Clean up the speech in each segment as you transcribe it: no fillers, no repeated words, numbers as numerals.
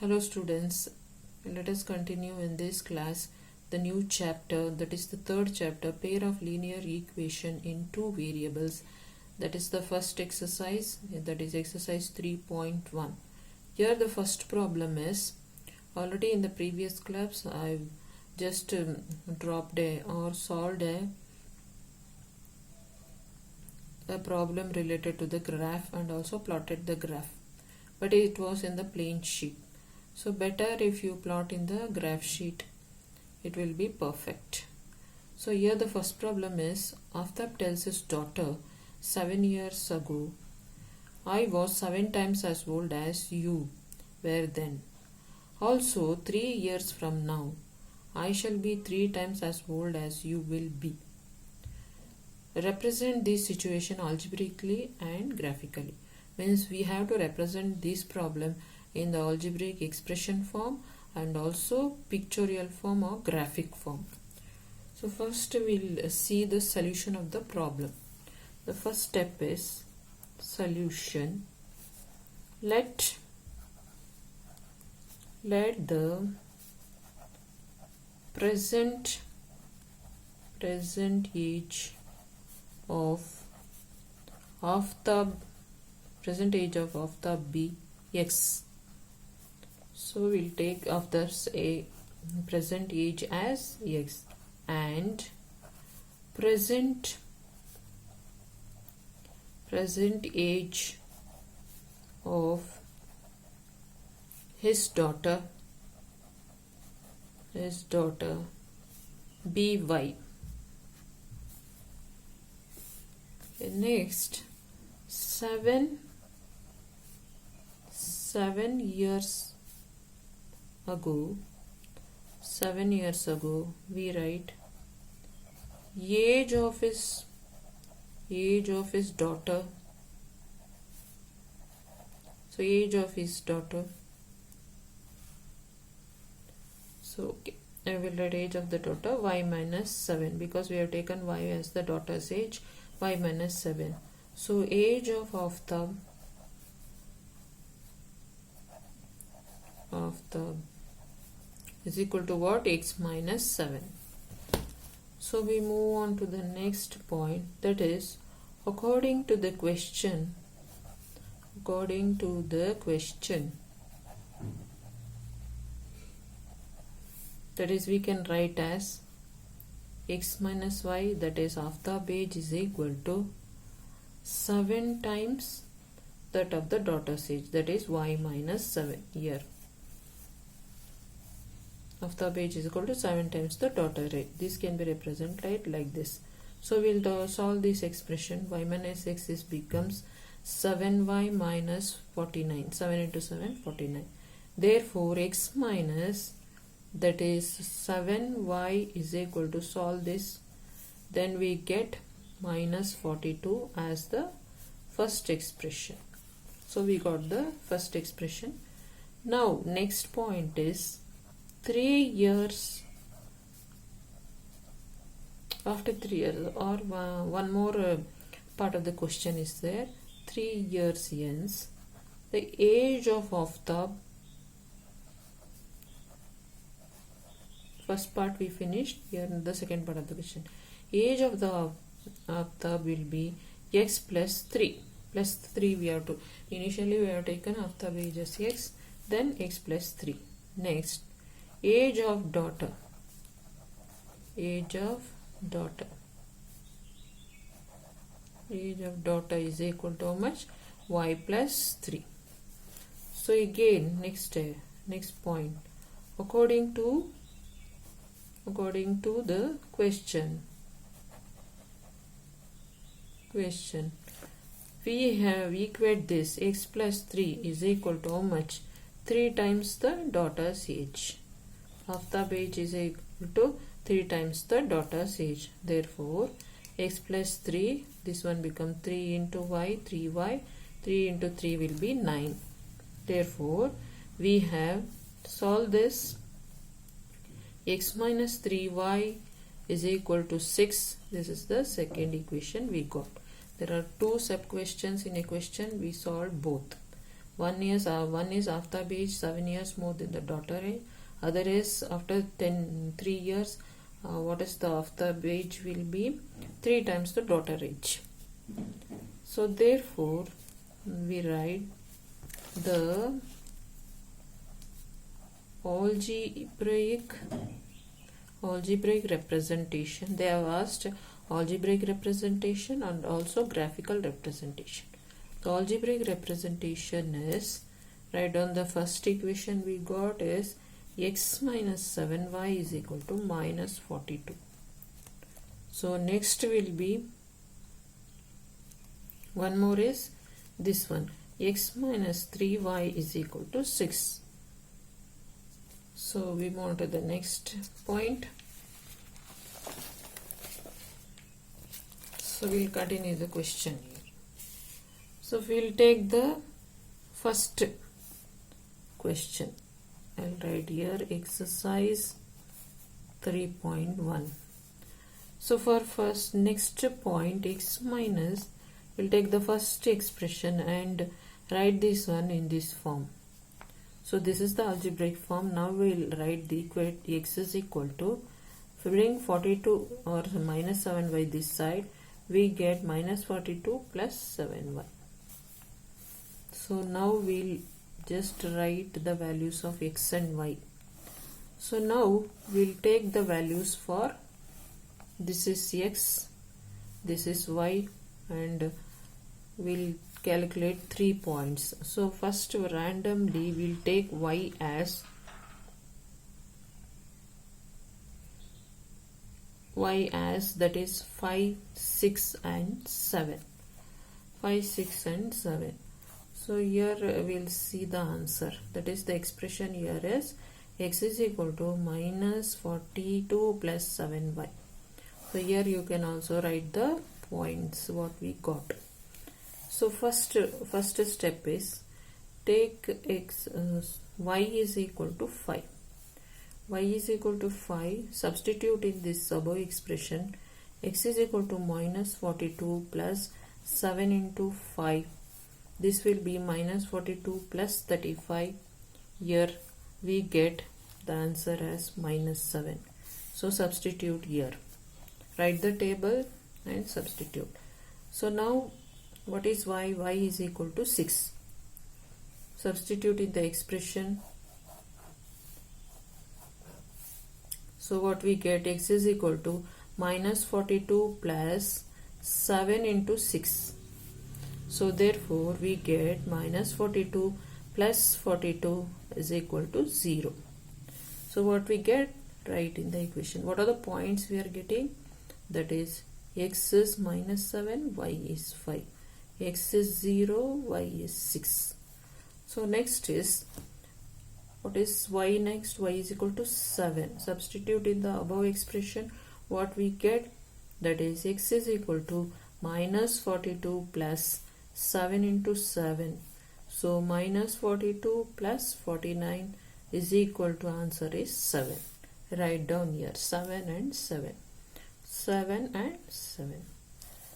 Hello students, let us continue in this class the new chapter, that is the third chapter, pair of linear equation in two variables. That is the first exercise, that is exercise 3.1. Here the first problem is, already in the previous class I just dropped or solved a problem related to the graph and also plotted the graph, but it was in the plain sheet. So better if you plot in the graph sheet, it will be perfect. So here the first problem is, Aftab tells his daughter, 7 years ago, I was 7 times as old as you were then. Also 3 years from now, I shall be 3 times as old as you will be. Represent this situation algebraically and graphically. Means we have to represent this problem in the algebraic expression form and also pictorial form or graphic form. So first we'll see the solution of the problem. The first step is solution. Let the present age of Aftab be x. So we'll take after a present age as x and present age of his daughter by. Next, 7 years ago, we write age of his daughter. So age of his daughter. So okay, I will write age of the daughter y minus 7 because we have taken y as the daughter's age, y minus 7. So age of Aftab is equal to what? X minus 7. So we move on to the next point, that is according to the question, that is we can write as x minus y, that is Aftab age is equal to 7 times that of the daughter's age, that is y minus 7 here. Aftab age is equal to 7 times the daughter age. This can be represented like this. So we'll solve this expression. Y minus x is becomes 7y minus 49. 7 into 7, 49. Therefore x minus, that is 7y is equal to, solve this, then we get minus 42 as the first expression. So we got the first expression. Now next point is 3 years, after 3 years, or one more part of the question is there. 3 years hence, the age of Aftab, first part we finished, here in the second part of the question, age of the Aftab will be x plus 3. Plus 3 we have to, initially we have taken Aftab age as x, then x plus 3. Next, age of daughter is equal to how much? Y plus 3. So again next point, according to the question, we have equate this x plus 3 is equal to how much? 3 times the daughter's age. Aftab age is equal to 3 times the daughter's age. Therefore x plus 3, this one becomes 3 into y, 3y, 3 into 3 will be 9. Therefore we have solved this. X minus 3y is equal to 6. This is the second equation we got. There are two sub questions in a question. We solved both. One is after the age 7 years more than the daughter age. Other is after 3 years. What is the after age will be 3 times the daughter age. So therefore we write the algebraic representation. They have asked algebraic representation and also graphical representation. The algebraic representation is, write down the first equation we got is x minus 7y is equal to minus 42. So next will be one more is this one, x minus 3y is equal to 6. So we move on to the next point. So we'll continue the question here. So we'll take the first question. I'll write here exercise 3.1. So for first next point x minus, we'll take the first expression and write this one in this form. So this is the algebraic form. Now we'll write the x is equal to, if we bring 42 or minus 7y this side, we get minus 42 plus 7y. So now we'll just write the values of x and y. So now we'll take the values for, this is x, this is y, and we'll calculate 3 points. So first randomly we'll take y as that is 5, 6 and 7. 5, 6 and 7. So here we'll see the answer. That is the expression here is x is equal to minus 42 plus 7y. So here you can also write the points what we got. So first step is take y is equal to 5. Y is equal to 5. Substitute in this above expression. X is equal to minus 42 plus 7 into 5. This will be minus 42 plus 35. Here we get the answer as minus 7. So substitute here. Write the table and substitute. So now what is y? Y is equal to 6. Substitute in the expression. So what we get, x is equal to minus 42 plus 7 into 6. So therefore we get minus 42 plus 42 is equal to 0. So what we get, write in the equation. What are the points we are getting? That is x is minus 7, y is 5. X is 0, y is 6. So next is, what is y next? Y is equal to 7. Substitute in the above expression. What we get, that is x is equal to minus 42 plus 7 into 7. So minus 42 plus 49 is equal to, answer is 7. Write down here 7 and 7. 7 and 7.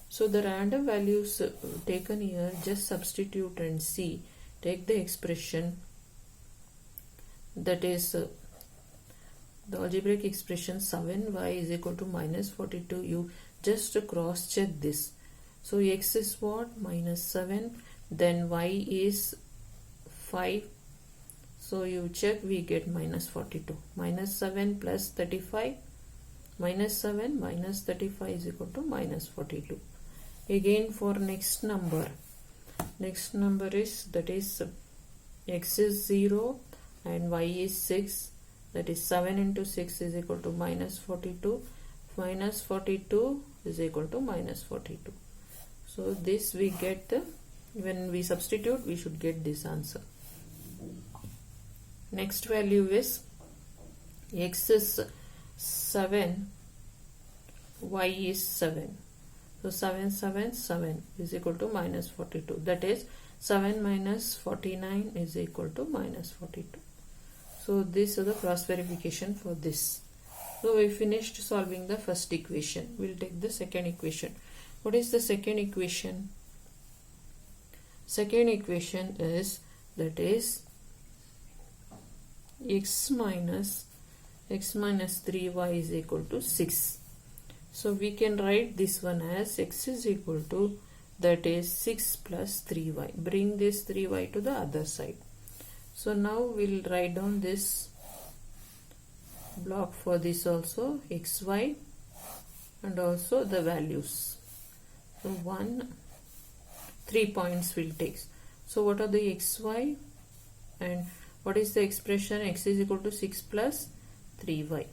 So the random values taken here, just substitute and see. Take the expression, that is the algebraic expression 7y is equal to minus 42. You just cross check this. So x is what? Minus 7. Then y is 5. So you check, we get minus 42. Minus 7 plus 35. Minus 7 minus 35 is equal to minus 42. Again for next number. Next number is, that is x is 0 and y is 6. That is 7 into 6 is equal to minus 42. Minus 42 is equal to minus 42. So this we get the, when we substitute we should get this answer. Next value is x is 7, y is 7. So 7, 7, 7 is equal to minus 42. That is 7 minus 49 is equal to minus 42. So this is the cross verification for this. So we finished solving the first equation. We'll take the second equation. What is the second equation? Second equation is that is x minus 3y is equal to 6. So we can write this one as x is equal to, that is 6 plus 3y. Bring this 3y to the other side. So now we'll write down this block for this also, xy, and also the values. So 3 points will take. So what are the xy and what is the expression? X is equal to 6 plus 3y.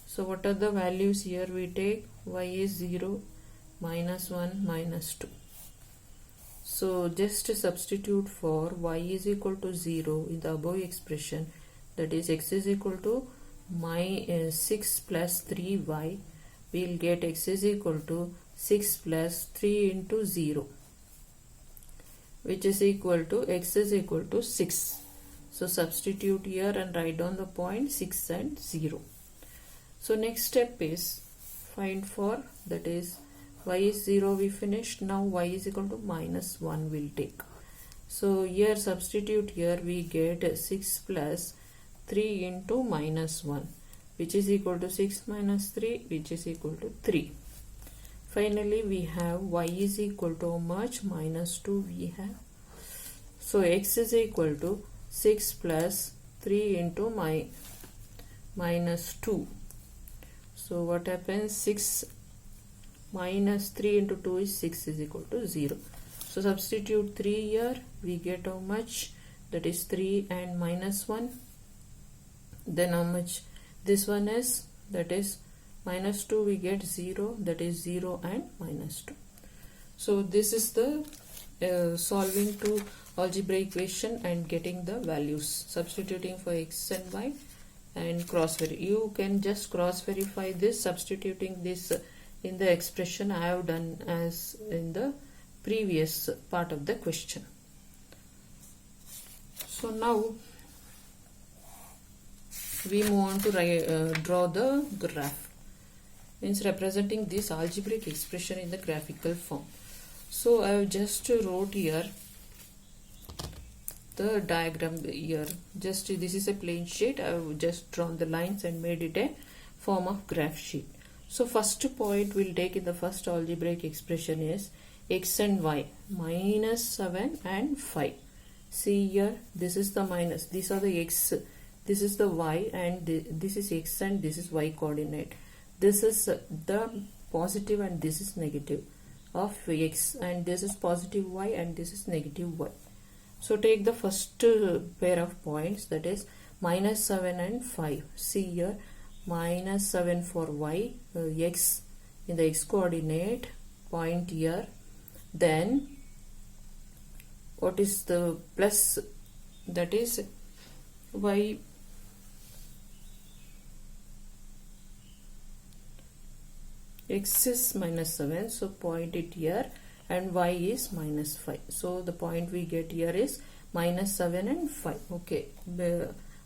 So what are the values here? We take y is 0, minus 1, minus 2. So just substitute for y is equal to 0 in the above expression, that is x is equal to 6 plus 3y. We will get x is equal to 6 plus 3 into 0, which is equal to x is equal to 6. So substitute here and write down the point 6 and 0. So next step is find for, that is y is 0 we finished. Now y is equal to minus 1 will take. So here substitute, here we get 6 plus 3 into minus 1, which is equal to 6 minus 3, which is equal to 3. Finally we have y is equal to how much? Minus 2 we have. So x is equal to 6 plus 3 into minus 2. So what happens? 6 minus 3 into 2 is 6 is equal to 0. So substitute 3 here, we get how much? That is 3 and minus 1. Then how much this one is? That is minus 2, we get 0, that is 0 and minus 2. So this is the solving to algebraic equation and getting the values, substituting for x and y and cross verify. You can just cross verify this, substituting this in the expression I have done as in the previous part of the question. So now we move on to draw the graph, means representing this algebraic expression in the graphical form. So I have just wrote here the diagram here. Just this is a plain sheet. I have just drawn the lines and made it a form of graph sheet. So first point we'll take in the first algebraic expression is x and y, minus 7 and 5. See here, this is the minus, these are the x, this is the y, and this is x and this is y coordinate. This is the positive and this is negative of x, and this is positive y and this is negative y. So take the first pair of points, that is minus 7 and 5. See here, minus 7 for y, x in the x coordinate point here. Then what is the plus? That is y x is minus 7, so point it here, and y is minus 5. So the point we get here is minus 7 and 5. Okay,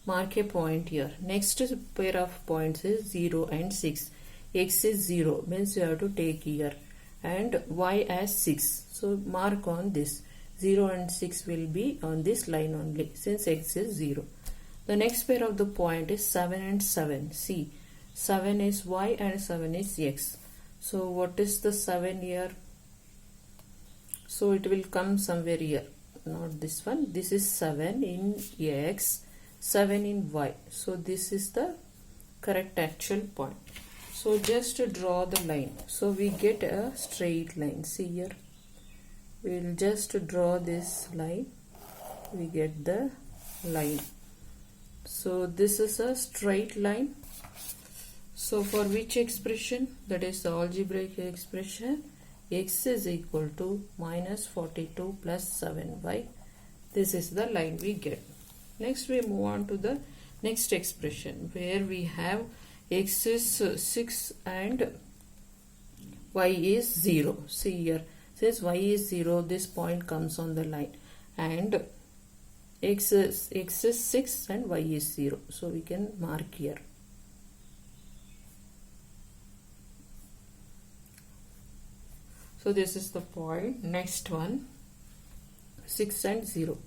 mark a point here. Next pair of points is 0 and 6. X is 0, means you have to take here, and y as 6. So mark on this. 0 and 6 will be on this line only, since x is 0. The next pair of the point is 7 and 7. See, 7 is y and 7 is x. So what is the 7 here? So it will come somewhere here, not this one. This is 7 in x, 7 in y. So this is the correct actual point. So just draw the line. So we get a straight line. See here, we will just draw this line. We get the line. So this is a straight line. So for which expression? That is the algebraic expression. X is equal to minus 42 plus 7y. This is the line we get. Next we move on to the next expression, where we have x is 6 and y is 0. See here, since y is 0, this point comes on the line, and x is 6 and y is 0. So we can mark here. So this is the point. Next one, 6 and 0.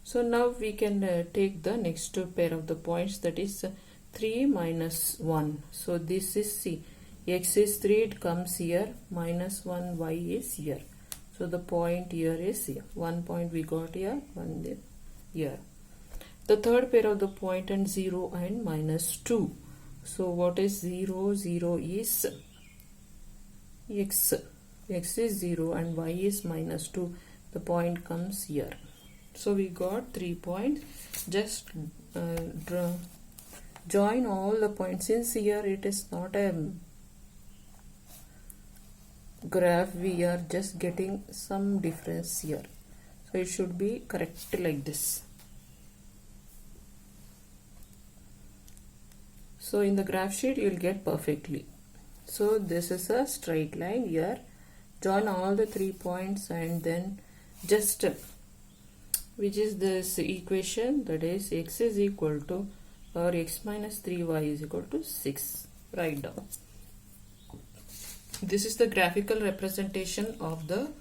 So now we can take the next pair of the points, that is 3 minus 1. So this is C. X is 3, it comes here, minus 1, y is here. So the point here is here. 1 point we got here, 1 there, here. The third pair of the point and 0 and minus 2. So what is 0? 0 is x. X is 0 and y is minus 2. The point comes here. So we got 3 points. Just join all the points. Since here it is not a graph, we are just getting some difference here. So it should be correct like this. So in the graph sheet you will get perfectly. So this is a straight line here. Join all the 3 points and then just which is this equation, that is x is equal to, or x minus 3y is equal to 6. Write down. This is the graphical representation of the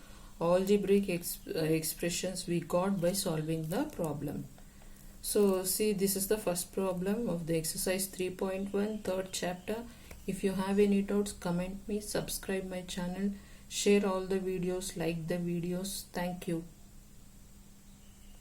algebraic expressions we got by solving the problem. So see, this is the first problem of the exercise 3.1, third chapter. If you have any doubts, comment me, subscribe my channel, share all the videos, like the videos. Thank you.